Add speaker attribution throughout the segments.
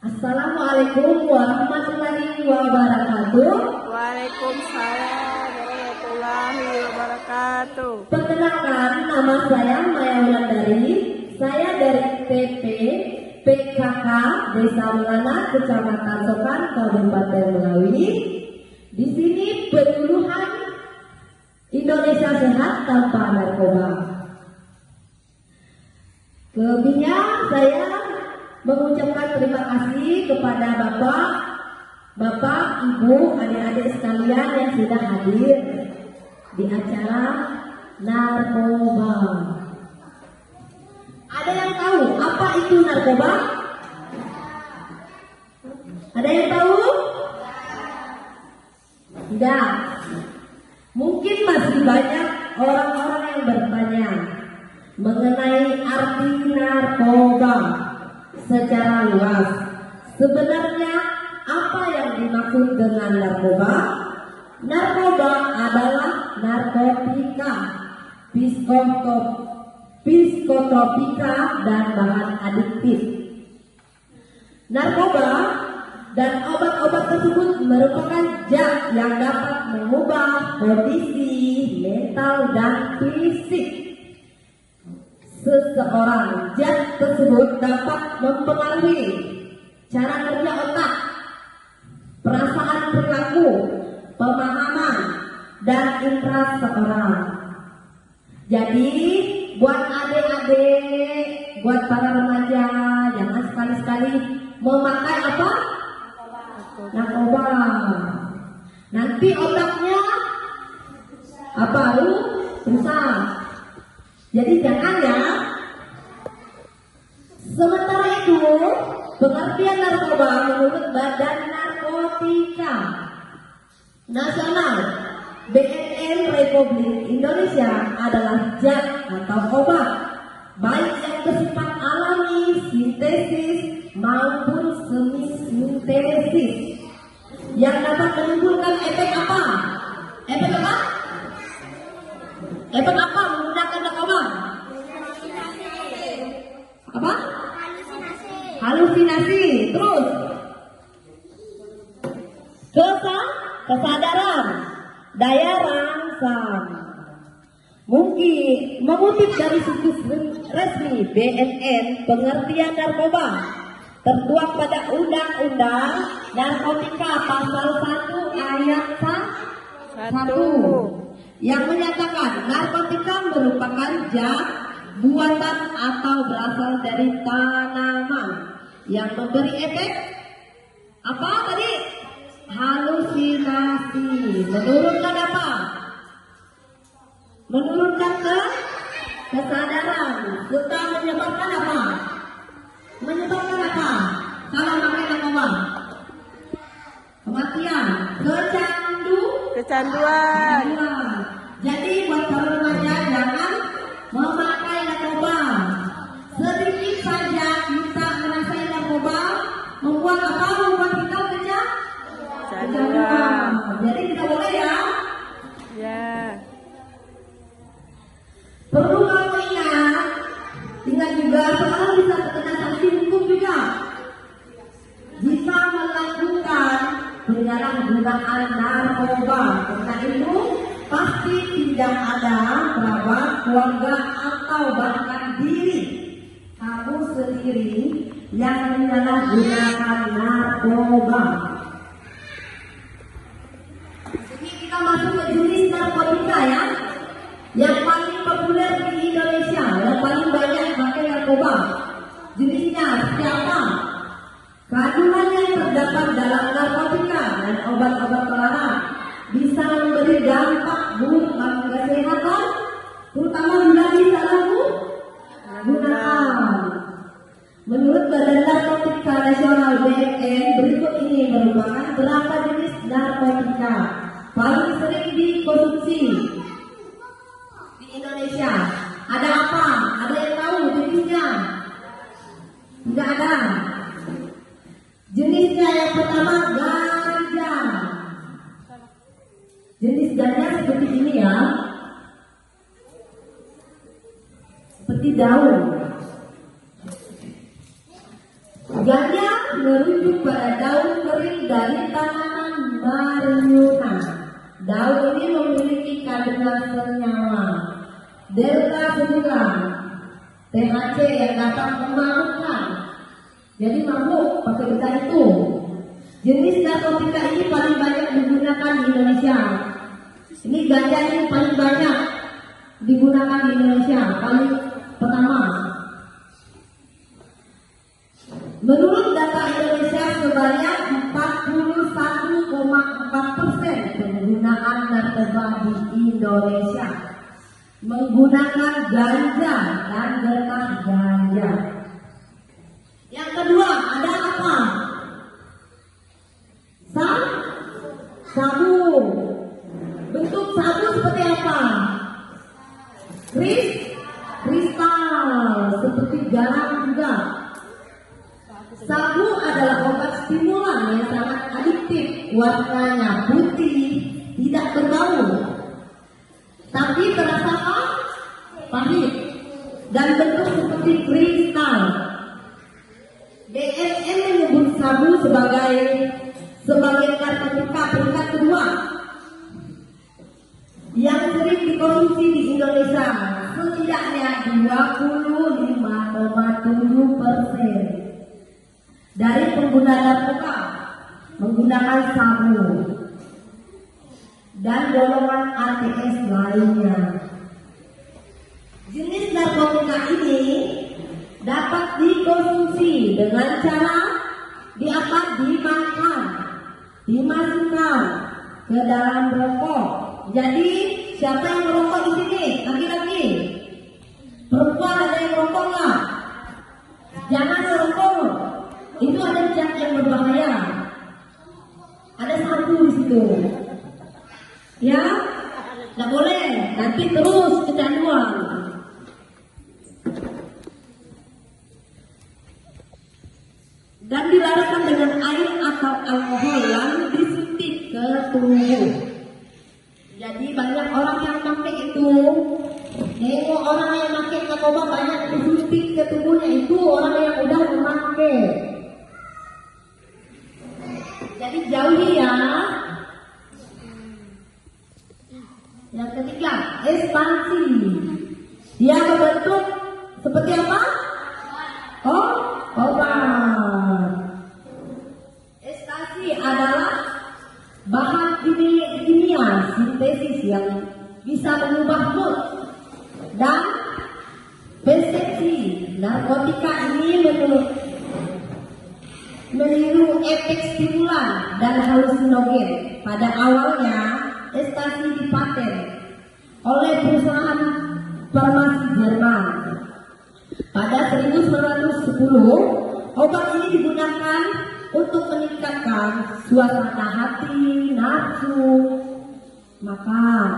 Speaker 1: Assalamualaikum warahmatullahi wabarakatuh.
Speaker 2: Waalaikumsalam warahmatullahi wabarakatuh.
Speaker 1: Perkenalkan, nama saya Maya Wulandari. Saya dari TP PKK Desa Mulana, Kecamatan Sokan, Kabupaten Melawi. Di sini penyuluhan Indonesia Sehat Tanpa Narkoba. Lebihnya saya mengucapkan terima kasih kepada Bapak, Ibu, adik-adik sekalian yang sudah hadir di acara narkoba. Ada yang tahu apa itu narkoba? Ada yang tahu? Tidak. Mungkin masih banyak orang-orang yang bertanya mengenai arti narkoba secara luas. Sebenarnya apa yang dimaksud dengan narkoba? Narkoba adalah narkotika, psikotropika, dan bahan adiktif. Narkoba dan obat-obat tersebut merupakan zat yang dapat mengubah kondisi mental dan fisik seseorang. Zat tersebut dapat mempengaruhi cara kerja otak, perasaan perilaku, pemahaman, dan indera seseorang. Jadi buat adik-adik, buat para remaja, jangan sekali-sekali memakai apa? Narkoba. Nanti otaknya apa? Rusak. Jadi jangan ya. Sementara itu, pengertian narkoba menurut Badan Narkotika Nasional BNN Republik Indonesia adalah zat atau obat baik yang bersifat alami, sintesis maupun semi sintesis yang dapat menimbulkan efek apa? Efek apa? Efek apa menggunakan narkoba? Apa? Halusinasi. Terus kesadaran, daya rangsang. Mungkin mengutip dari situs resmi BNN, pengertian narkoba tertuang pada Undang-Undang Narkotika Pasal 1 Ayat 1 yang menyatakan narkotika merupakan zat buatan atau berasal dari tanaman yang memberi efek apa tadi? Halusinasi. Menurunkan apa? Menurunkan kesadaran serta menyebabkan apa? Menyebabkan apa? Kalau pakai narkoba? Kematian,
Speaker 2: Kecanduan.
Speaker 1: Jadi buat para remaja jangan memakai narkoba. Sedikit saja kita merasakan narkoba membuat apa? Membuat kita kecanduan. Jadi tidak boleh ya.
Speaker 2: Ya.
Speaker 1: Perlu kamu ingat juga sekarang bisa terkena sanksi hukum juga jika melakukan penyalahgunaan narkoba. Karena itu pasti tidak ada kerabat, keluarga, atau bahkan diri kamu sendiri yang menyalahgunakan narkoba. Jadi kita masuk ke jenis narkotika ya, yang paling populer di Indonesia, yang paling banyak pakai narkoba. Jenisnya siapa? Kandungan yang terdapat dalam narkotika dan obat-obat terlarang bisa memberi dampak buruk bagi kesehatan, terutama bila disalahgunakan. Menurut Badan Narkotika Nasional BNN, berikut ini merupakan berapa jenis narkotika paling sering dikonsumsi di Indonesia. Ada apa? Ada yang tahu jenisnya? Tidak ada. Jenisnya yang pertama ganja. Jenis ganja seperti ini ya, seperti daun. Ganja merujuk pada daun kering dari tanaman marijuana. Daun ini memiliki kandungan senyawa delta 9 THC yang dapat memabukkan. Jadi mabuk pakai benda itu. Jenis narkotika ini paling banyak digunakan di Indonesia. Ini ganja ini paling banyak digunakan di Indonesia, paling pertama. Menurut data Indonesia sebanyak 41,4% penggunaan narkoba di Indonesia menggunakan ganja dan getah ganja. Yang kedua ada apa? Sabu. Bentuk sabu seperti apa? Kristal seperti garam juga. Sabu adalah obat stimulan yang sangat adiktif. Warnanya putih, tidak berbau, tapi terasa pahit dan bentuk seperti kristal. DSM menyebut sabu sebagai narkotika peringkat kedua yang sering dikonsumsi di Indonesia, setidaknya 25,7% dari pengguna narkoba menggunakan sabu dan golongan ATS lainnya. Jenis narkotika ini dapat dikonsumsi dengan cara dimakan, dimasukkan ke dalam rokok. Jadi siapa yang merokok di sini? Laki-laki, perempuan ada yang merokok nggak? Jangan merokok. Itu ada zat yang berbahaya. Ada sabu di situ. Ya, nggak boleh. Nanti terus kecanduan. Dan dilarutkan dengan air atau alkohol yang disuntik ke tubuh. Jadi banyak orang yang pakai itu, nengok orang yang pakai narkoba banyak disuntik ke tubuhnya, itu orang yang udah memakai. Jadi jauhi ya. Yang ketiga, ekspansi. Dia berbentuk seperti apa? Obat. Ekstasi adalah bahan kimia sintesis yang bisa mengubah mood dan persepsi. Narkotika ini meniru efek stimulan dan halusinogen. Pada awalnya, ekstasi dipaten oleh perusahaan farmasi Jerman. Pada 1910, obat ini digunakan untuk meningkatkan suasana hati, nafsu, makan.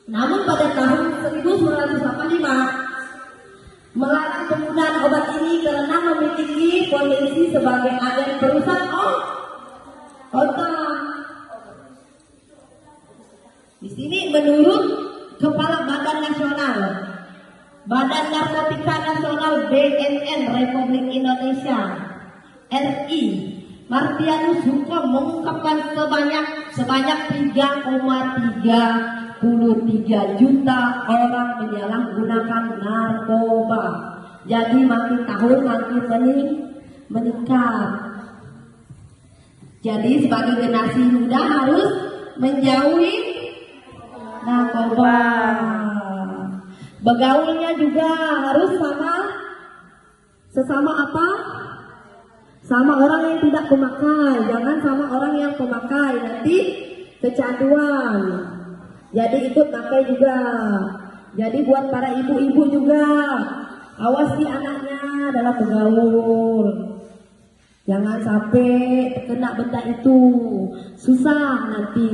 Speaker 1: Namun pada tahun 1985, melarang penggunaan obat ini karena memiliki potensi sebagai agen perusak otak. Di sini menurut Kepala Badan Narkotika Nasional BNN Republik Indonesia RI, Martianus Hukum mengungkapkan sebanyak 3,33 juta orang menyalahgunakan narkoba. Jadi makin tahun makin meningkat. Jadi sebagai generasi muda harus menjauhi narkoba. Bergaulnya juga harus sesama apa? Sama orang yang tidak pemakai. Jangan sama orang yang pemakai, nanti kecanduan. Jadi ikut pakai juga. Jadi buat para ibu-ibu juga, awasi anaknya dalam bergaul. Jangan sampai kena benda itu, susah nanti.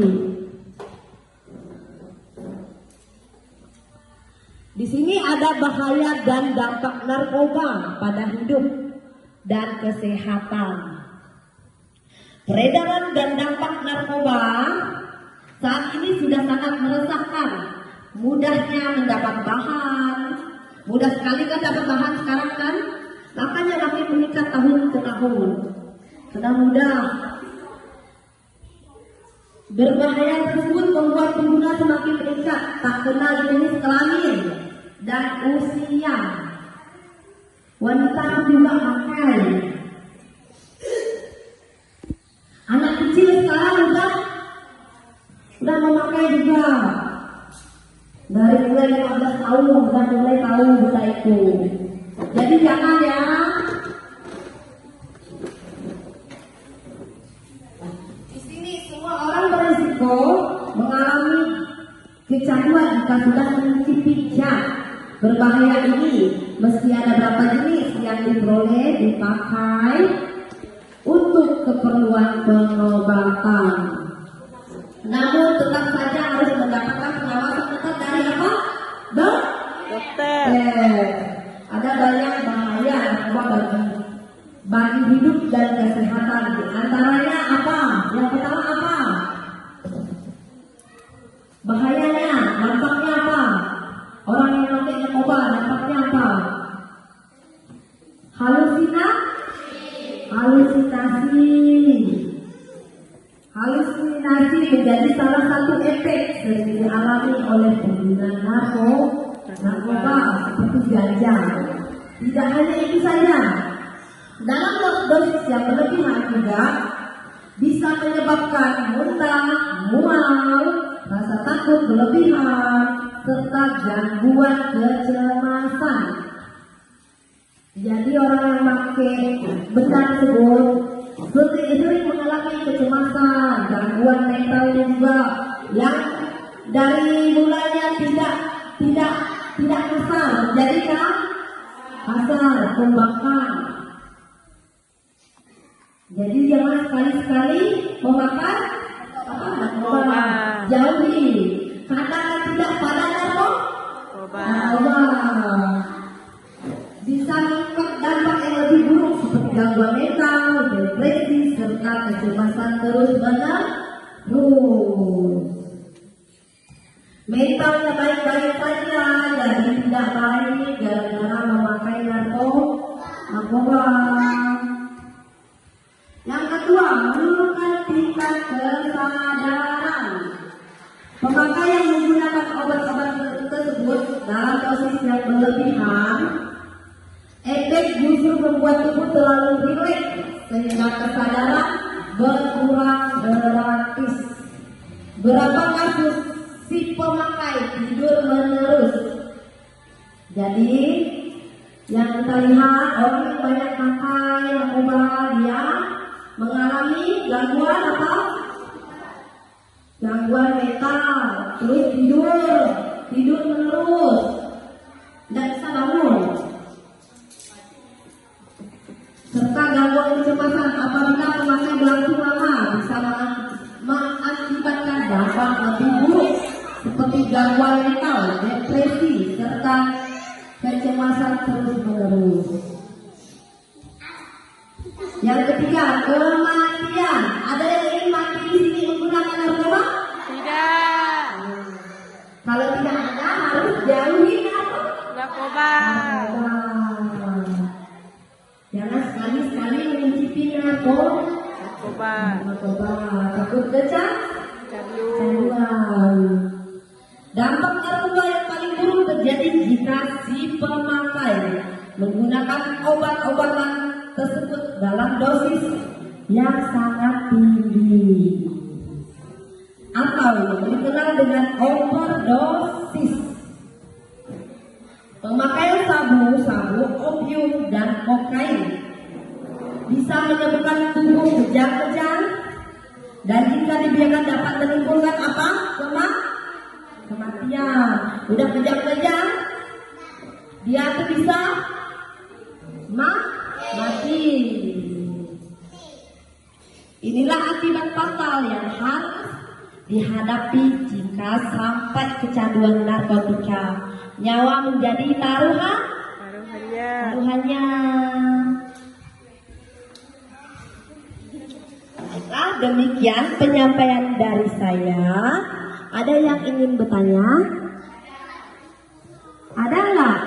Speaker 1: Di sini ada bahaya dan dampak narkoba pada hidup dan kesehatan. Peredaran dan dampak narkoba saat ini sudah sangat meresahkan. Mudahnya mendapat bahan, mudah sekali kan dapat bahan sekarang kan. Makanya makin meningkat tahun ke tahun. Karena mudah. Berbahaya tersebut membuat pengguna semakin meningkat, tak kenal jenis kelamin dan usia. Wanita juga pakai. Anak kecil sekarang udah memakai juga. Dari mulai 15 tahun udah mulai tahu berita itu. Jadi jangan ya. Di sini semua orang berisiko mengalami kecanduan jika sudah mencicipi zat berbahaya ini. Mesti ada berapa jenis yang diperoleh dipakai untuk keperluan pengobatan. Namun tetap saja harus mendapatkan pengawasan ketat dari apa?
Speaker 2: Dokter.
Speaker 1: Ada banyak bahaya bagi hidup dan kesehatan. Di antaranya apa? Yang pertama apa? Bahayanya, dampaknya apa? Orang yang pakai narkoba, dampaknya apa? Halusinasi menjadi salah satu efek sering dialami oleh pengguna narkoba seperti ganja. Tidak hanya itu saja, dalam dosis yang berlebihan juga bisa menyebabkan muntah, mual, rasa takut berlebihan, serta gangguan kecemasan. Jadi orang yang pakai benda tersebut sering mengalami kecemasan, gangguan mentalnya juga yang dari mulanya tidak kasar, jadi kasar, pembakar. Jadi jangan sekali-sekali memakan narkoba, jauhi. Katakan tidak pada narkoba. Bisa mengikut dampak yang lebih buruk seperti gangguan mental, depresi, serta kecemasan terus-menerus. Mentalnya baik-baik saja, jadi tidak baik gara-gara memakai narkoba. Yang kedua, menurunkan tingkat kesadaran. Pemakaian menggunakan obat-obat tersebut dalam dosis yang berlebihan, efek justru membuat tubuh terlalu rileks sehingga kesadaran berkurang drastis. Berapa kasus si pemakai tidur menerus? Jadi yang kita lihat orang yang banyak pakai narkoba dia mengalami gangguan apa? Gangguan mental, terus tidur menerus, tidak bisa bangun. Serta gangguan kecemasan apabila pemakai berlangsung lama bisa mengakibatkan dampak lebih buruk seperti gangguan mental, depresi, serta kecemasan terus-menerus. Yang ketiga, kematian. Ada yang ingin mati di sini menggunakan narkoba?
Speaker 2: Tidak.
Speaker 1: Kalau tidak ada, harus jauhi
Speaker 2: Narkoba.
Speaker 1: Jangan sekali-sekali mencicipi narkoba. Takut kecanduan. Dampak narkoba yang paling buruk terjadi jika si pemakai menggunakan obat-obatan tersebut dalam dosis yang sangat tinggi atau yang dikenal dengan overdosis. Pemakaian sabu, opium, dan kokain bisa menyebabkan tubuh kejang-kejang dan jika dibiarkan dapat menimbulkan apa? Kematian. Udah kejang-kejang, dia tuh bisa mati. Inilah akibat fatal yang harus dihadapi jika sampai kecanduan narkotika. Nyawa menjadi taruhannya. Baiklah, demikian penyampaian dari saya. Ada yang ingin bertanya? Ada nggak?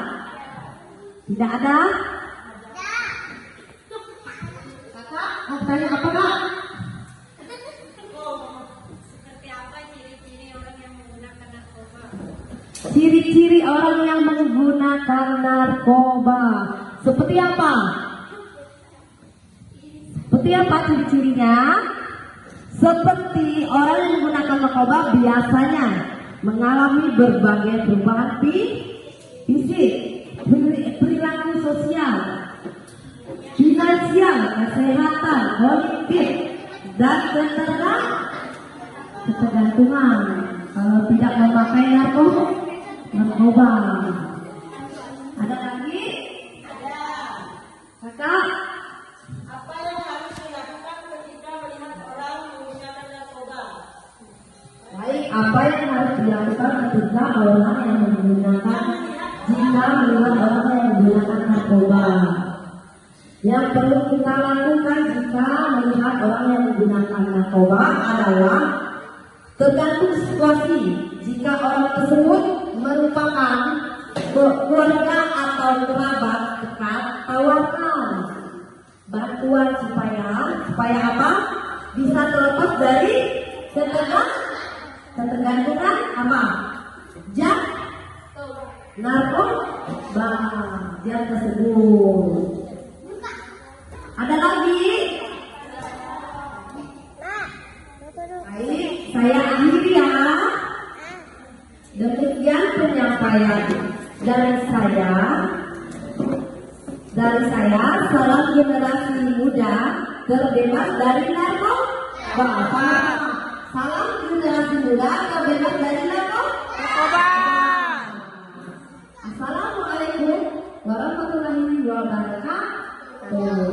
Speaker 1: Tidak ada? Mau tanya apa kak?
Speaker 3: Seperti apa ciri-ciri orang yang menggunakan narkoba?
Speaker 1: Ciri-ciri orang yang menggunakan narkoba seperti apa? Seperti apa ciri-cirinya? Seperti orang yang menggunakan narkoba biasanya mengalami berbagai perubahan fisik, perilaku sosial, finansial, kesehatan, politik, dan ketergantungan kalau tidak memakai narkoba. Ada lagi?
Speaker 3: Ada.
Speaker 1: Kakak?
Speaker 3: Apa yang harus dilakukan ketika melihat orang menggunakan narkoba?
Speaker 1: Baik, apa yang harus dilakukan ketika orang yang menggunakan jika melihat orang yang menggunakan narkoba? Yang perlu kita lakukan jika melihat orang yang menggunakan narkoba adalah tergantung situasi. Jika orang tersebut merupakan keluarga atau kerabat dekat, tawarkan bantuan supaya apa? Bisa terlepas dari ketergantungan apa? Narkoba dia tersebut. Ada lagi? Baik, saya akhiri ya. Demikian penyampaian dari saya. Salam generasi muda terbebas dari narkoba. Salam generasi muda terbebas dari narkoba. Assalamualaikum warahmatullahi wabarakatuh.